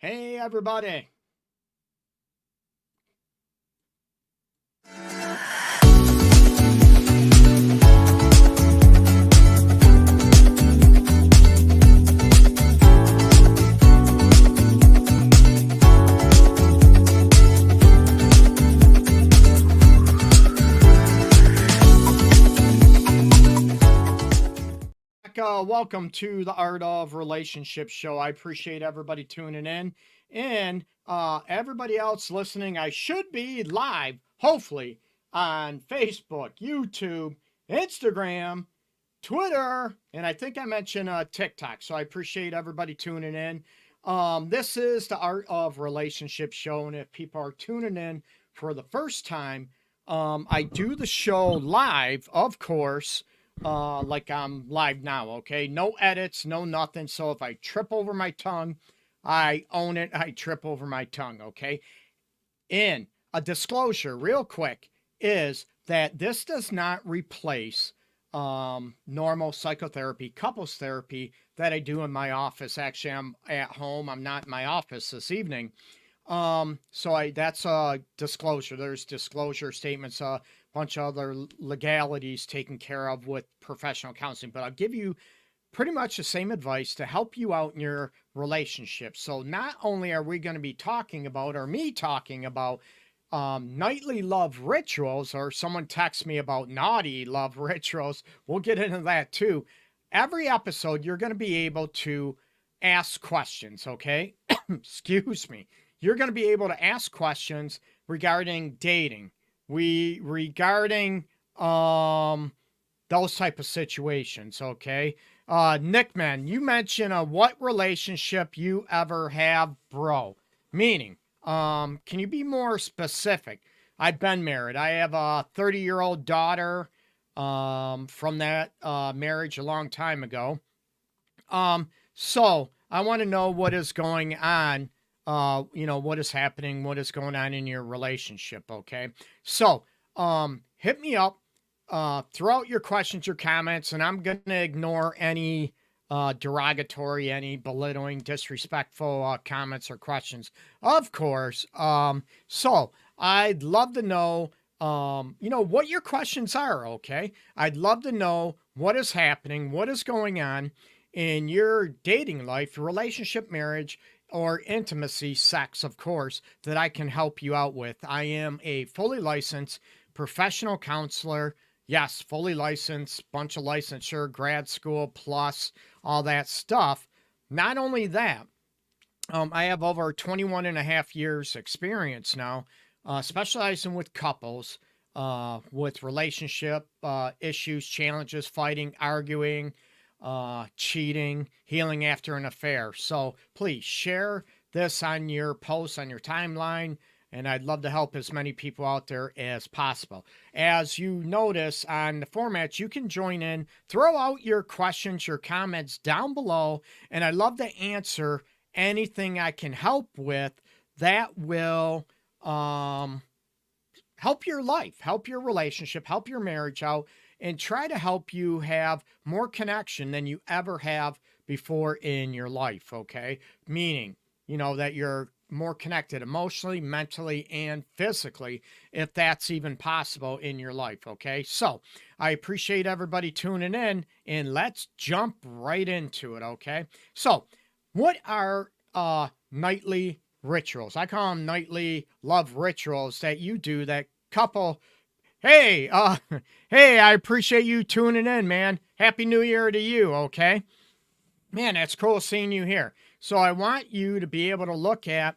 Hey, everybody. Welcome to the Art of Relationship show. I appreciate everybody tuning in and everybody else listening. I should be live, hopefully, on Facebook, YouTube, Instagram, Twitter, and I think I mentioned TikTok. So I appreciate everybody tuning in. This is the Art of Relationship show, and if people are tuning in for the first time, I do the show live, of course, like I'm live now, okay? No edits, no nothing. So if I trip over my tongue, I own it. I trip over my tongue, okay? And a disclosure, real quick, is that this does not replace normal psychotherapy, couples therapy that I do in my office. Actually, I'm at home. I'm not in my office this evening. That's a disclosure. There's disclosure statements, a bunch of other legalities taken care of with professional counseling, but I'll give you pretty much the same advice to help you out in your relationship. So not only are we going to be talking about, or me talking about, nightly love rituals, or someone texts me about naughty love rituals. We'll get into that too. Every episode, you're going to be able to ask questions, okay? Excuse me. You're going to be able to ask questions regarding dating, regarding those type of situations, okay? Nickman, you mentioned what relationship you ever have, bro. Meaning, can you be more specific? I've been married. I have a 30-year-old daughter from that marriage a long time ago. So I want to know what is going on, what is happening, what is going on in your relationship, okay? So hit me up, throw out your questions, your comments, and I'm going to ignore any derogatory, any belittling, disrespectful comments or questions, of course. So I'd love to know, what your questions are, okay? I'd love to know what is happening, what is going on in your dating life, relationship, marriage, or intimacy, sex, of course, that I can help you out with. I am a fully licensed professional counselor. Yes, fully licensed, bunch of licensure, grad school, plus all that stuff. Not only that, I have over 21 and a half years experience now, specializing with couples, with relationship issues, challenges, fighting, arguing, cheating, healing after an affair. So please share this on your posts, on your timeline, and I'd love to help as many people out there as possible. As you notice on the format, you can join in, throw out your questions, your comments down below, and I'd love to answer anything I can help with that will help your life, help your relationship, help your marriage out, and try to help you have more connection than you ever have before in your life, okay? Meaning, that you're more connected emotionally, mentally, and physically, if that's even possible in your life, okay? So I appreciate everybody tuning in, and let's jump right into it, okay? So what are nightly rituals? I call them nightly love rituals that you do that couple. Hey, hey, I appreciate you tuning in, man. Happy New Year to you, okay? Man, that's cool seeing you here. So I want you to be able to look at,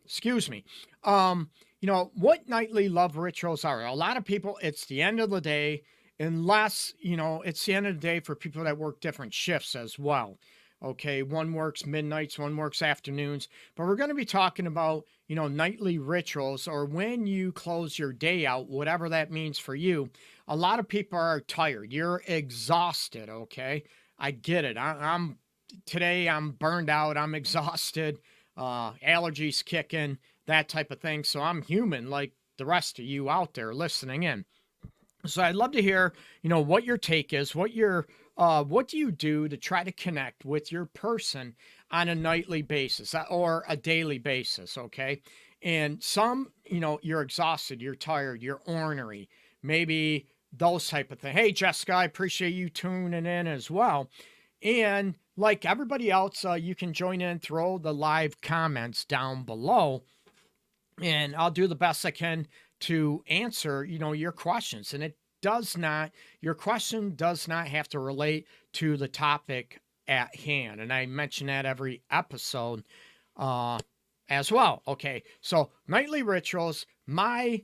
excuse me, what nightly love rituals are. A lot of people, it's the end of the day, unless, it's the end of the day for people that work different shifts as well. Okay, one works midnights, one works afternoons, but we're going to be talking about, nightly rituals, or when you close your day out, whatever that means for you. A lot of people are tired. You're exhausted, okay? I get it. Today I'm burned out. I'm exhausted. Allergies kicking, that type of thing. So I'm human like the rest of you out there listening in. So I'd love to hear, what your take is, what do you do to try to connect with your person on a nightly basis or a daily basis, okay? And some, you're exhausted, you're tired, you're ornery, maybe those type of things. Hey, Jessica, I appreciate you tuning in as well. And like everybody else, you can join in, throw the live comments down below, and I'll do the best I can to answer, your questions. And your question does not have to relate to the topic at hand. And I mention that every episode as well. Okay. So nightly rituals, my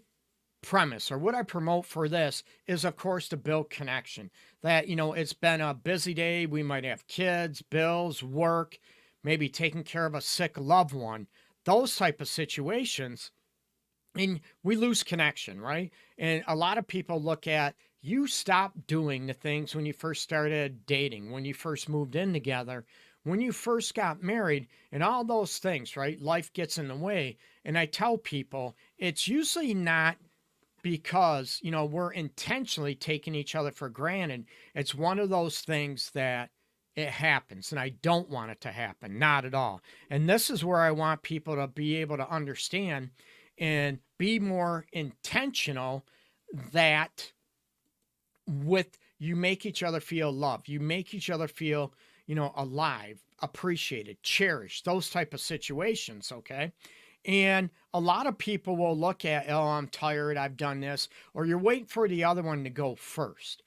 premise or what I promote for this is, of course, to build connection. That, it's been a busy day. We might have kids, bills, work, maybe taking care of a sick loved one, those type of situations. And we lose connection, right? And a lot of people look at, you stopped doing the things when you first started dating, when you first moved in together, when you first got married, and all those things, right? Life gets in the way. And I tell people, it's usually not because, we're intentionally taking each other for granted. It's one of those things that it happens, and I don't want it to happen, not at all. And this is where I want people to be able to understand and be more intentional, that with you make each other feel loved, you make each other feel, alive, appreciated, cherished, those type of situations, okay? And a lot of people will look at, oh, I'm tired, I've done this, or you're waiting for the other one to go first.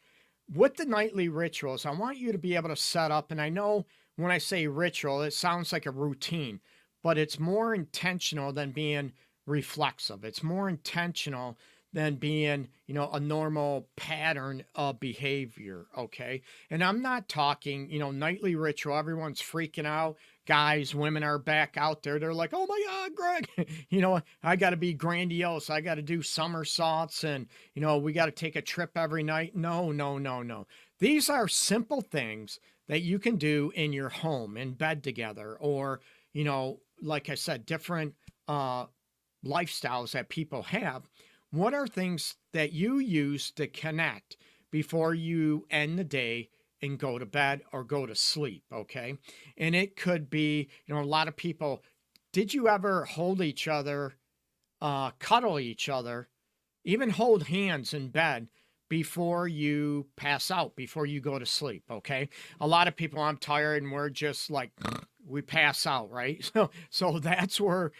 With the nightly rituals, I want you to be able to set up, and I know when I say ritual, it sounds like a routine, but it's more intentional than being reflexive. It's more intentional than being, a normal pattern of behavior, okay? And I'm not talking, nightly ritual, everyone's freaking out. Guys, women are back out there. They're like, oh my God, Greg, I got to be grandiose. I got to do somersaults and, we got to take a trip every night. No, no, no, no. These are simple things that you can do in your home, in bed together, or, like I said, different lifestyles that people have. What are things that you use to connect before you end the day and go to bed or go to sleep, okay? And it could be, a lot of people, did you ever hold each other, cuddle each other, even hold hands in bed before you pass out, before you go to sleep, okay? A lot of people, I'm tired, and we're just like, we pass out, right? So that's where,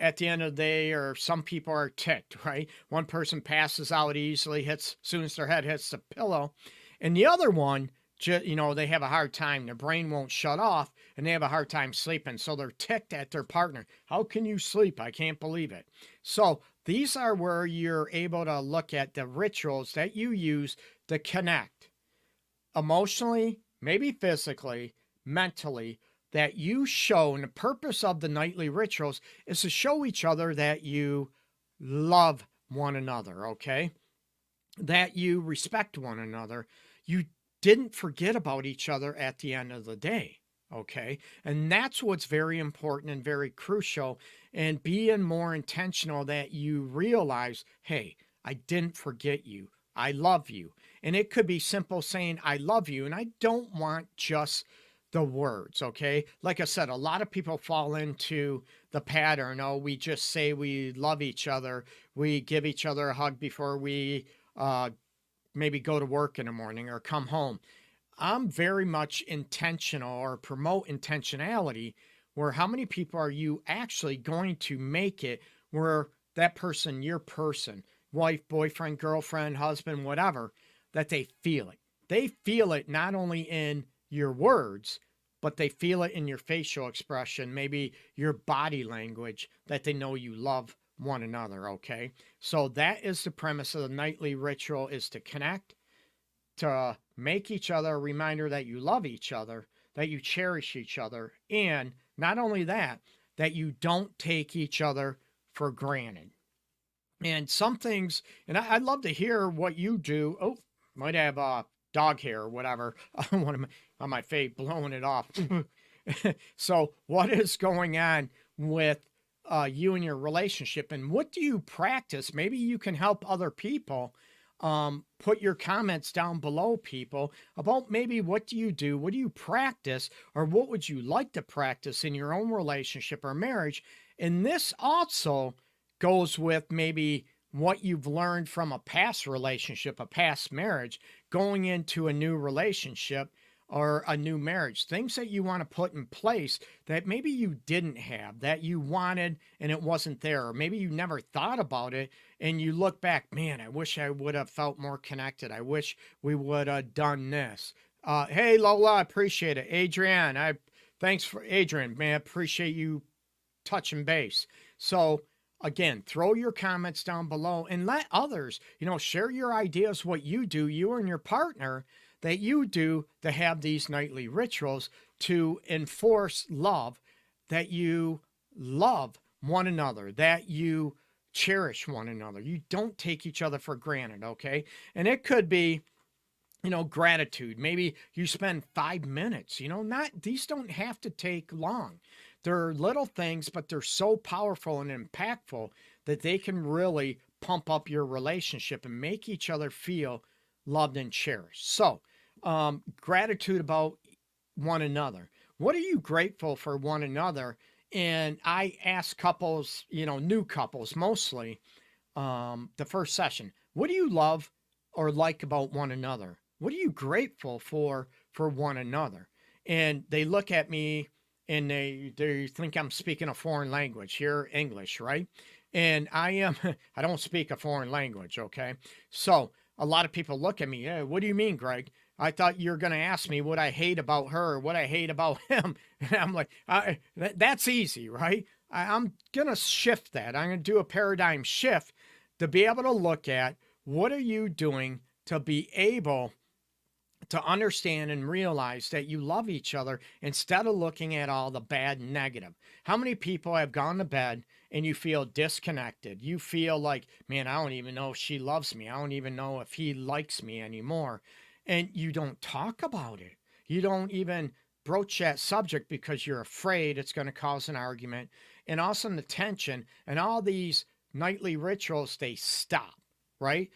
at the end of the day, or some people are ticked, right? One person passes out easily, as soon as their head hits the pillow. And the other one, they have a hard time. Their brain won't shut off, and they have a hard time sleeping. So they're ticked at their partner. How can you sleep? I can't believe it. So these are where you're able to look at the rituals that you use to connect emotionally, maybe physically, mentally, that you show. And the purpose of the nightly rituals is to show each other that you love one another, okay? That you respect one another. You didn't forget about each other at the end of the day, okay? And that's what's very important and very crucial, and being more intentional, that you realize, hey, I didn't forget you. I love you. And it could be simple saying, I love you. And I don't want just the words, okay? Like I said, a lot of people fall into the pattern. Oh, we just say we love each other. We give each other a hug before we maybe go to work in the morning or come home. I'm very much intentional, or promote intentionality, where how many people are you actually going to make it where that person, your person, wife, boyfriend, girlfriend, husband, whatever, that they feel it. They feel it not only in your words, but they feel it in your facial expression, maybe your body language, that they know you love one another, okay? So that is the premise of the nightly ritual, is to connect, to make each other a reminder that you love each other, that you cherish each other, and not only that, that you don't take each other for granted. And some things, and I'd love to hear what you do. Oh, might have dog hair or whatever on my face, blowing it off. So what is going on with you and your relationship, and what do you practice? Maybe you can help other people Put your comments down below, people, about maybe what do you practice, or what would you like to practice in your own relationship or marriage. And this also goes with maybe what you've learned from a past relationship, a past marriage, going into a new relationship or a new marriage, things that you want to put in place that maybe you didn't have, that you wanted and it wasn't there, or maybe you never thought about it and you look back, man, I wish I would have felt more connected. I wish we would have done this. Hey, Lola, I appreciate it. Adrienne, thanks for Adrienne, man, appreciate you touching base. So again, throw your comments down below and let others, share your ideas, what you do, you and your partner, that you do to have these nightly rituals to enforce love, that you love one another, that you cherish one another. You don't take each other for granted, okay? And it could be, gratitude. Maybe you spend 5 minutes, these don't have to take long. They're little things, but they're so powerful and impactful that they can really pump up your relationship and make each other feel loved and cherished. So, gratitude about one another. What are you grateful for one another? And I ask couples, new couples mostly, the first session, what do you love or like about one another? What are you grateful for one another? And they look at me and they think I'm speaking a foreign language here, English, right? And I don't speak a foreign language, okay? So a lot of people look at me, hey, what do you mean, Greg? I thought you were going to ask me what I hate about her or what I hate about him. And I'm like, that's easy, right? I'm going to shift that. I'm going to do a paradigm shift to be able to look at what are you doing to be able to understand and realize that you love each other instead of looking at all the bad and negative. How many people have gone to bed and you feel disconnected? You feel like, man, I don't even know if she loves me. I don't even know if he likes me anymore. And you don't talk about it. You don't even broach that subject because you're afraid it's going to cause an argument. And also the tension and all these nightly rituals, they stop, right?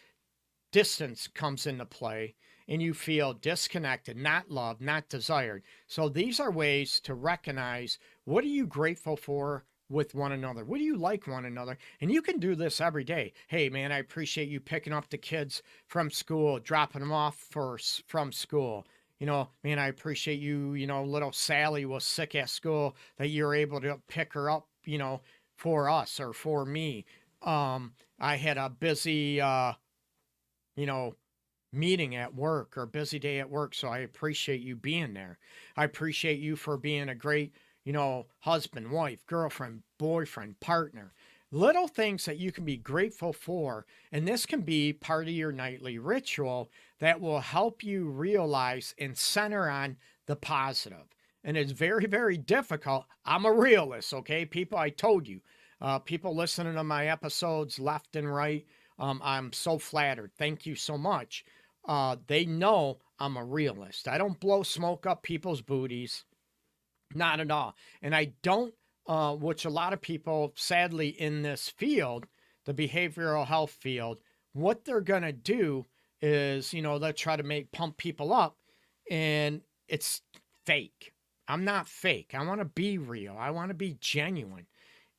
Distance comes into play and you feel disconnected, not loved, not desired. So these are ways to recognize what are you grateful for with one another? What do you like one another? And you can do this every day. Hey, man, I appreciate you picking up the kids from school, dropping them off from school. Man, I appreciate you, little Sally was sick at school, that you're able to pick her up, for us or for me. I had a busy, meeting at work or busy day at work. So I appreciate you being there. I appreciate you for being a great, husband, wife, girlfriend, boyfriend, partner. Little things that you can be grateful for. And this can be part of your nightly ritual that will help you realize and center on the positive. And it's very, very difficult. I'm a realist, okay? People, I told you, people listening to my episodes left and right, I'm so flattered. Thank you so much. They know I'm a realist. I don't blow smoke up people's booties. Not at all. And I don't, which a lot of people, sadly, in this field, the behavioral health field, what they're going to do is, they'll try to pump people up, and it's fake. I'm not fake. I want to be real. I want to be genuine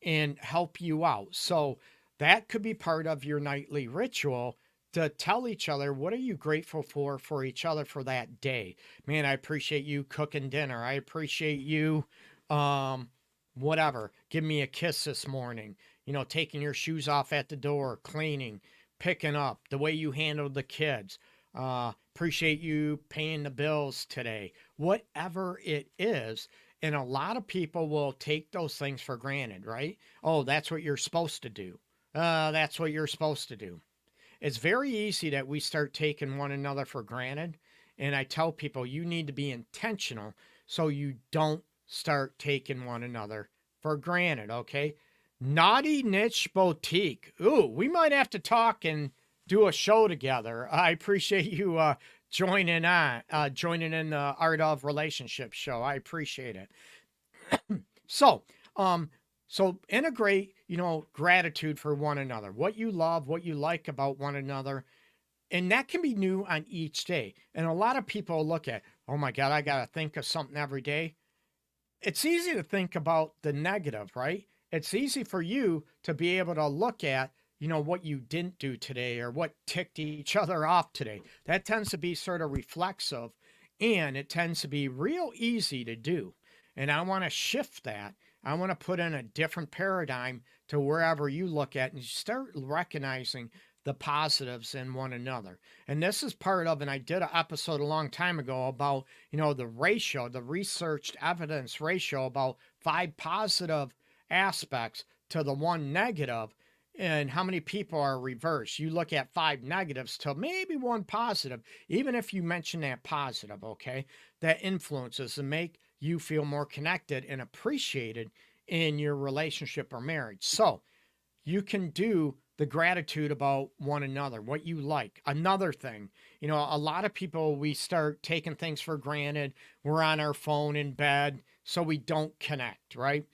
and help you out. So that could be part of your nightly ritual, to tell each other, what are you grateful for each other for that day? Man, I appreciate you cooking dinner. I appreciate you, whatever. Give me a kiss this morning. Taking your shoes off at the door, cleaning, picking up, the way you handled the kids. Appreciate you paying the bills today. Whatever it is. And a lot of people will take those things for granted, right? Oh, that's what you're supposed to do. That's what you're supposed to do. It's very easy that we start taking one another for granted. And I tell people you need to be intentional so you don't start taking one another for granted, okay? Naughty Niche Boutique. Ooh, we might have to talk and do a show together. I appreciate you joining in the Art of Relationship show. I appreciate it. So integrate, gratitude for one another, what you love, what you like about one another, And that can be new on each day. And a lot of people look at, oh my God, I got to think of something every day. It's easy to think about the negative, right? It's easy for you to be able to look at, what you didn't do today or what ticked each other off today. That tends to be sort of reflexive, and it tends to be real easy to do. And I want to shift that. I want to put in a different paradigm to wherever you look at and start recognizing the positives in one another. And this is part of, and I did an episode a long time ago about, the ratio, the researched evidence ratio about 5 positive aspects to the 1 negative, and how many people are reversed. You look at 5 negatives to maybe 1 positive, even if you mention that positive, okay, that influences and make you feel more connected and appreciated in your relationship or marriage. So you can do the gratitude about one another, what you like. Another thing, a lot of people, we start taking things for granted. We're on our phone in bed, so we don't connect, right?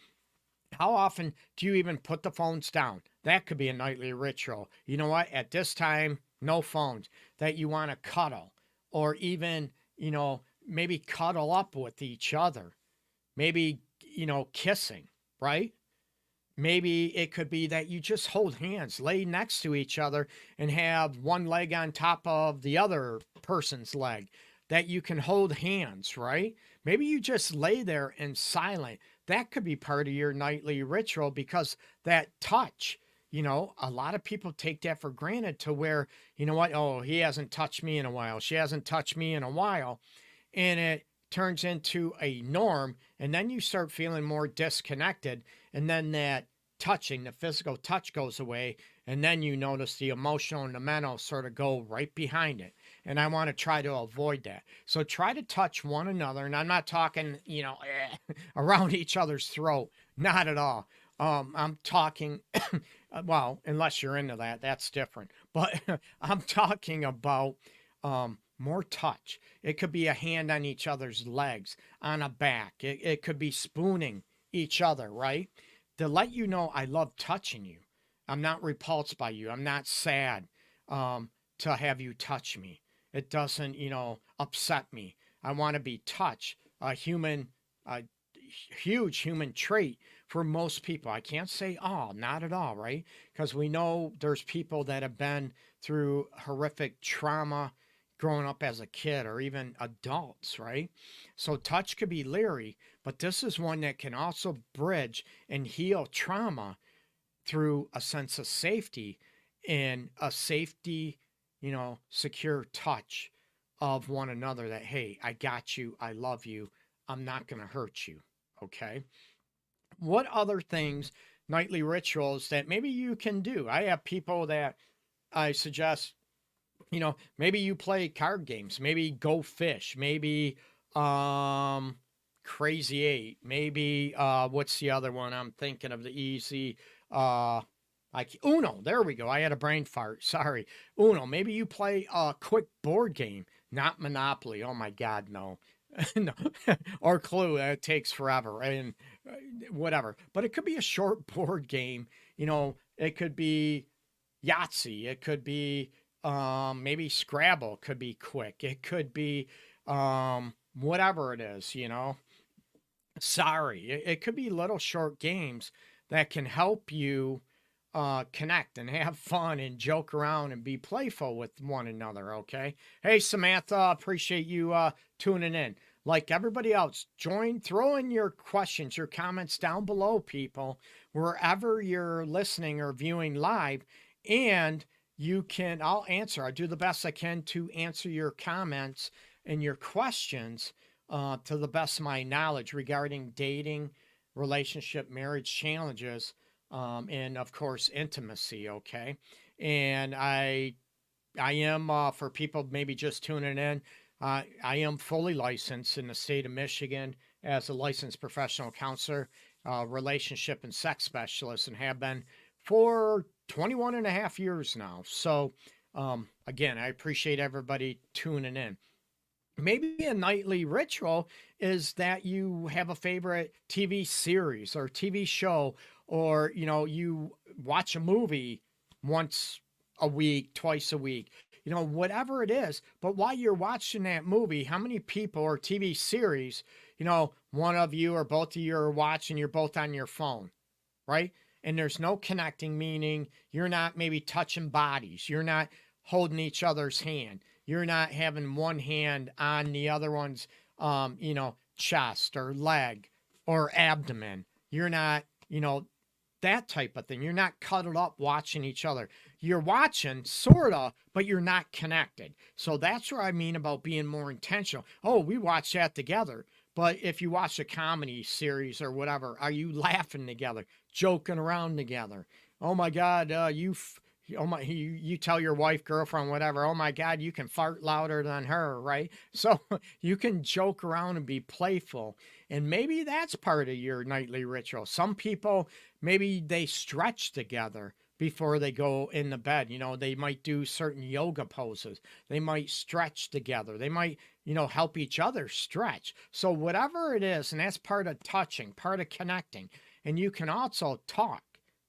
How often do you even put the phones down? That could be a nightly ritual. You know what? At this time, no phones. That you want to cuddle, or even, maybe cuddle up with each other. Maybe, kissing, right? Maybe it could be that you just hold hands, lay next to each other, and have one leg on top of the other person's leg, that you can hold hands, right? Maybe you just lay there in silent. That could be part of your nightly ritual, because that touch, a lot of people take that for granted, to where, what? Oh, he hasn't touched me in a while. She hasn't touched me in a while. And it turns into a norm. And then you start feeling more disconnected. And then that touching, the physical touch, goes away. And then you notice the emotional and the mental sort of go right behind it. And I want to try to avoid that. So try to touch one another. And I'm not talking, around each other's throat. Not at all. I'm talking, well, unless you're into that, that's different. But I'm talking about more touch. It could be a hand on each other's legs, on a back. It could be spooning each other, right? To let you know, I love touching you. I'm not repulsed by you. I'm not sad to have you touch me. It doesn't, upset me. I want to be touched. A huge human trait for most people. I can't say all, not at all, right? Because we know there's people that have been through horrific trauma growing up as a kid, or even adults, right? So touch could be leery, but this is one that can also bridge and heal trauma through a sense of safety, and a safety, secure touch of one another, that, hey, I got you. I love you. I'm not going to hurt you. Okay. What other things, nightly rituals that maybe you can do? I have people that I suggest, maybe you play card games, maybe go fish, maybe Crazy Eight, maybe what's the other one? I'm thinking of the easy Uno. There we go. I had a brain fart. Sorry. Uno. Maybe you play a quick board game, not Monopoly. Oh my God, no. No. Or Clue. It takes forever, and whatever. But it could be a short board game. It could be Yahtzee. It could be maybe Scrabble. It could be quick. It could be whatever it is. Sorry. It could be little short games that can help you connect and have fun and joke around and be playful with one another. Okay. Hey, Samantha, appreciate you tuning in. Like everybody else, throw in your questions, your comments down below, people, wherever you're listening or viewing live, and I'll answer. I do the best I can to answer your comments and your questions to the best of my knowledge regarding dating, relationship, marriage challenges, and of course, intimacy. Okay. And I am, for people maybe just tuning in, I am fully licensed in the state of Michigan as a licensed professional counselor, relationship and sex specialist, and have been for 21 and a half years now. So, again, I appreciate everybody tuning in. Maybe a nightly ritual is that you have a favorite TV series or TV show, or, you watch a movie once a week, twice a week, whatever it is. But while you're watching that movie, how many people or TV series, one of you or both of you are watching, you're both on your phone, right? And there's no connecting, meaning you're not maybe touching bodies, you're not holding each other's hand, you're not having one hand on the other one's, chest or leg or abdomen. You're not, that type of thing. You're not cuddled up watching each other. You're watching, sort of, but you're not connected. So that's what I mean about being more intentional. Oh, we watch that together. But if you watch a comedy series or whatever, are you laughing together, joking around together? Oh my God, you tell your wife, girlfriend, whatever, oh my God, you can fart louder than her, right? So you can joke around and be playful. And maybe that's part of your nightly ritual. Some people, maybe they stretch together before they go in the bed. They might do certain yoga poses. They might stretch together. They might, help each other stretch. So whatever it is, and that's part of touching, part of connecting. And you can also talk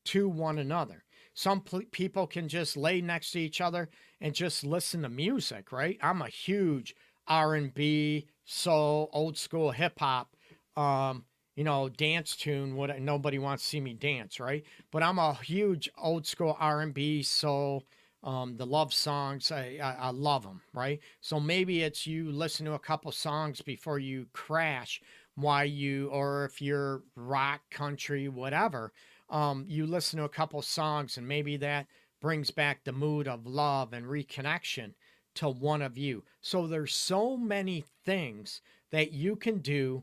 to one another. Some people can just lay next to each other and just listen to music, right? I'm a huge R&B, soul, old school hip hop, dance tune. Nobody wants to see me dance, right? But I'm a huge old school R&B, soul, the love songs. I love them, right? So maybe it's you listen to a couple songs before you crash, or if you're rock, country, whatever. You listen to a couple songs and maybe that brings back the mood of love and reconnection to one of you. So there's so many things that you can do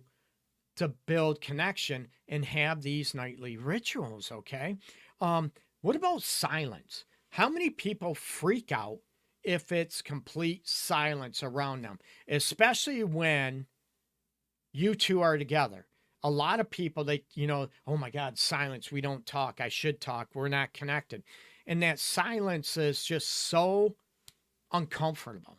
to build connection and have these nightly rituals, okay? What about silence? How many people freak out if it's complete silence around them, especially when you two are together? A lot of people, oh my God, silence. We don't talk. I should talk. We're not connected. And that silence is just so uncomfortable.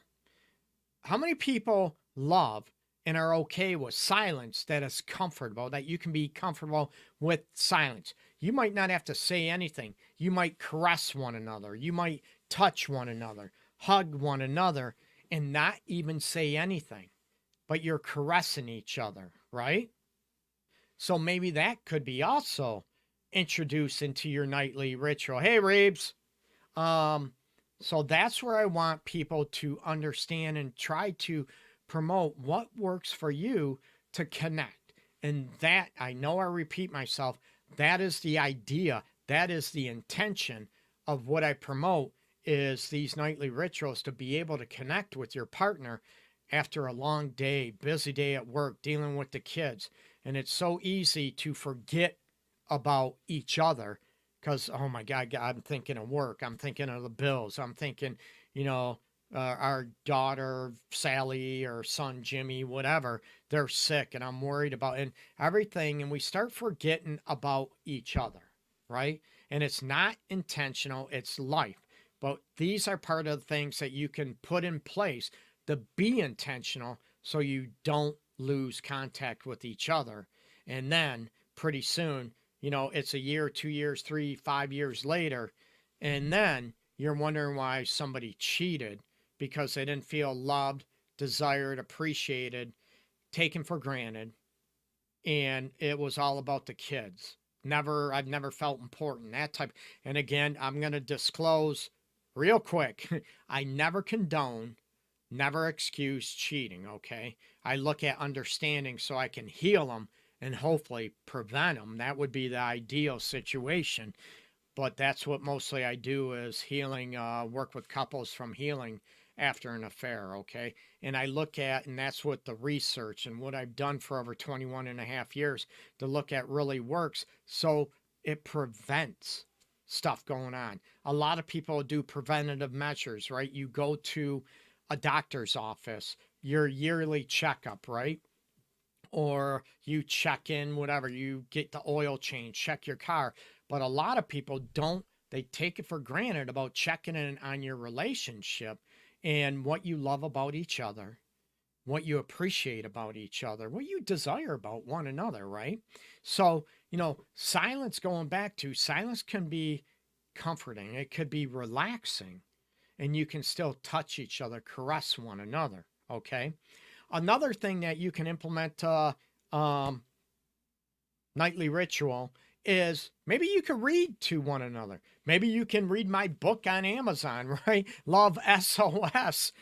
How many people love and are okay with silence that is comfortable, that you can be comfortable with silence? You might not have to say anything. You might caress one another. You might touch one another, hug one another, and not even say anything, but you're caressing each other, right? So maybe that could be also introduced into your nightly ritual. Hey, Reeves. So that's where I want people to understand and try to promote what works for you to connect. And that, I know I repeat myself, that is the idea. That is the intention of what I promote, is these nightly rituals to be able to connect with your partner after a long day, busy day at work, dealing with the kids. And it's so easy to forget about each other because, oh my God, I'm thinking of work. I'm thinking of the bills. I'm thinking, our daughter, Sally, or son, Jimmy, whatever, they're sick and I'm worried about and everything. And we start forgetting about each other, right? And it's not intentional. It's life. But these are part of the things that you can put in place to be intentional so you don't lose contact with each other. And then pretty soon, it's a year, 2 years, 3, 5 years later. And then you're wondering why somebody cheated because they didn't feel loved, desired, appreciated, taken for granted. And it was all about the kids. I've never felt important, that type. And again, I'm going to disclose real quick. I never condone, never excuse cheating, okay? I look at understanding so I can heal them and hopefully prevent them. That would be the ideal situation. But that's what mostly I do is healing, work with couples from healing after an affair, okay? And I look at, and that's what the research and what I've done for over 21 and a half years to look at really works. So it prevents stuff going on. A lot of people do preventative measures, right? You go to a doctor's office, your yearly checkup, right? Or you check in, whatever, you get the oil change, check your car. But a lot of people don't, they take it for granted about checking in on your relationship and what you love about each other, what you appreciate about each other, what you desire about one another, right? So, silence, going back to silence, can be comforting. It could be relaxing, and you can still touch each other, caress one another. Okay. Another thing that you can implement um, nightly ritual is maybe you can read to one another. Maybe you can read my book on Amazon, right? Love SOS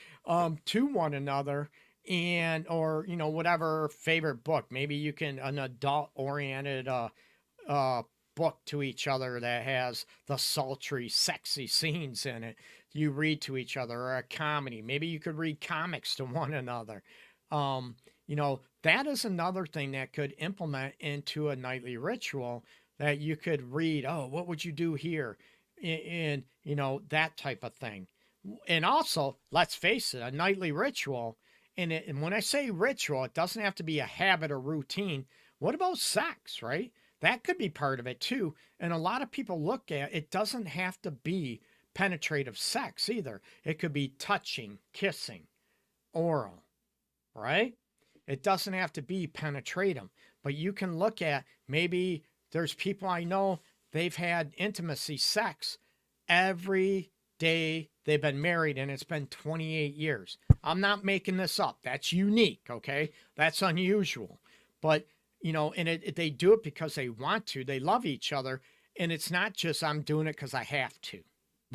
to one another, and or whatever favorite book. Maybe you can an adult oriented uh book to each other that has the sultry, sexy scenes in it. You read to each other, or a comedy. Maybe you could read comics to one another. Um, that is another thing that could implement into a nightly ritual, that you could read, oh, what would you do here? And, that type of thing. And also, let's face it, a nightly ritual, and when I say ritual, it doesn't have to be a habit or routine. What about sex, right? That could be part of it too. And a lot of people look at it, doesn't have to be penetrative sex either. It could be touching, kissing, oral, right? It doesn't have to be penetrative, but you can look at, maybe there's people I know, they've had intimacy sex every day they've been married, and it's been 28 years. I'm not making this up. That's unique, okay? That's unusual. But, and they do it because they want to. They love each other, and it's not just I'm doing it because I have to.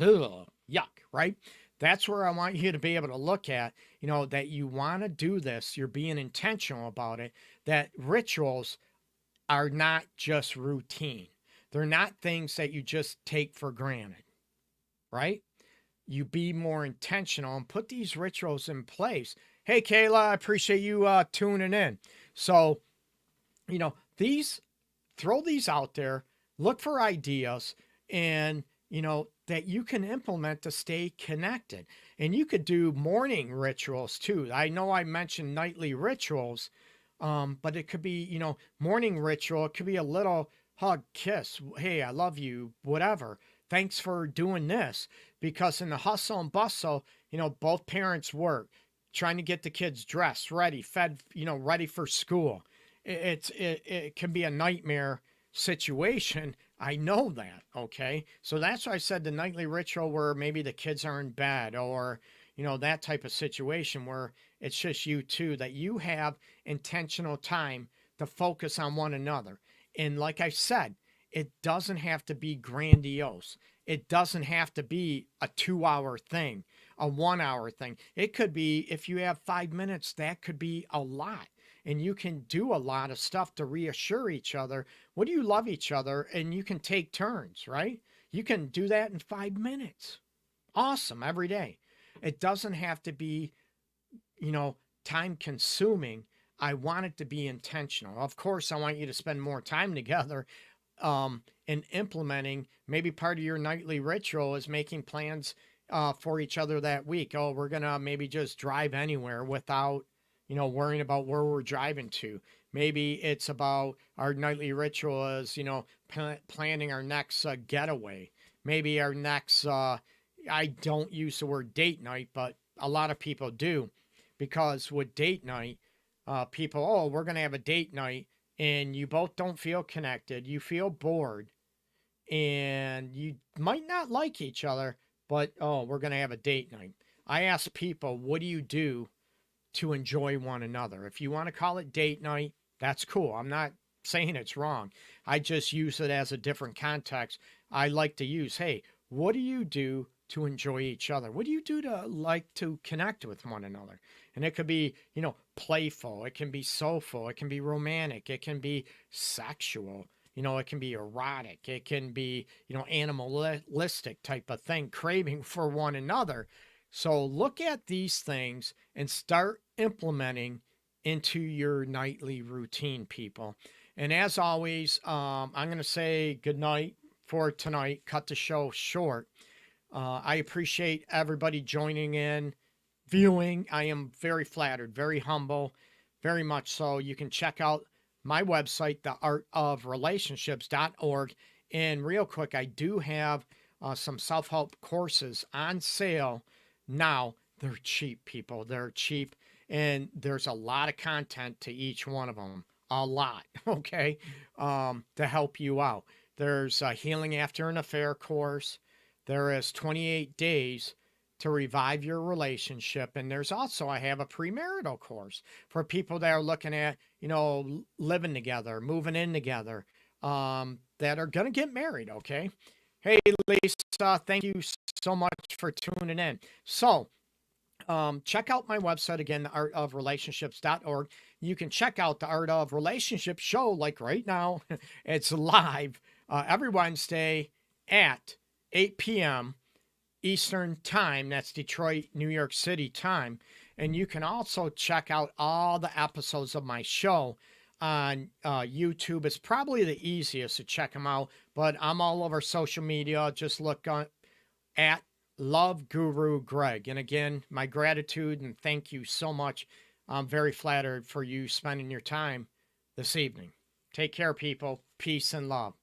Ugh, yuck, right? That's where I want you to be able to look at, that you want to do this. You're being intentional about it, that rituals are not just routine. They're not things that you just take for granted, right? You be more intentional and put these rituals in place. Hey, Kayla, I appreciate you tuning in. So, throw these out there, look for ideas, and, that you can implement to stay connected. And you could do morning rituals too. I know I mentioned nightly rituals, but it could be, morning ritual. It could be a little hug, kiss. Hey, I love you, whatever. Thanks for doing this. Because in the hustle and bustle, both parents work, trying to get the kids dressed, ready, fed, ready for school. It can be a nightmare situation. I know that. Okay. So that's why I said the nightly ritual, where maybe the kids are in bed, or, that type of situation where it's just you two, that you have intentional time to focus on one another. And like I said, it doesn't have to be grandiose. It doesn't have to be a 2-hour thing, a 1-hour thing. It could be, if you have 5 minutes, that could be a lot. And you can do a lot of stuff to reassure each other. What do you love each other? And you can take turns, right? You can do that in 5 minutes. Awesome. Every day. It doesn't have to be, time consuming. I want it to be intentional. Of course, I want you to spend more time together. And implementing, maybe part of your nightly ritual is making plans for each other that week. Oh, we're going to maybe just drive anywhere without, worrying about where we're driving to. Maybe it's about our nightly ritual is, planning our next getaway. Maybe our next, I don't use the word date night, but a lot of people do, because with date night, people, oh, we're going to have a date night, and you both don't feel connected. You feel bored, and you might not like each other, but, oh, we're going to have a date night. I ask people, what do you do to enjoy one another? If you want to call it date night, that's cool. I'm not saying it's wrong. I just use it as a different context. I like to use, hey, what do you do to enjoy each other? What do you do to like to connect with one another? And it could be, playful. It can be soulful. It can be romantic. It can be sexual. It can be erotic. It can be, animalistic type of thing, craving for one another. So look at these things and start implementing into your nightly routine, people. And as always, I'm going to say good night for tonight, cut the show short. I appreciate everybody joining in, viewing. I am very flattered, very humble, very much so. You can check out my website, theartofrelationships.org. And real quick, I do have some self-help courses on sale now. They're cheap, people. They're cheap. And there's a lot of content to each one of them. A lot, okay, to help you out. There's a Healing After an Affair course. There is 28 days to revive your relationship. And there's also, I have a premarital course for people that are looking at, living together, moving in together, that are going to get married. Okay. Hey, Lisa, thank you so much for tuning in. So, check out my website again, theartofrelationships.org. You can check out the Art of Relationships show like right now. It's live every Wednesday at 8 p.m. Eastern Time. That's Detroit, New York City time. And you can also check out all the episodes of my show on YouTube. It's probably the easiest to check them out, but I'm all over social media. Just look at Love Guru Greg. And again, my gratitude and thank you so much. I'm very flattered for you spending your time this evening. Take care, people. Peace and love.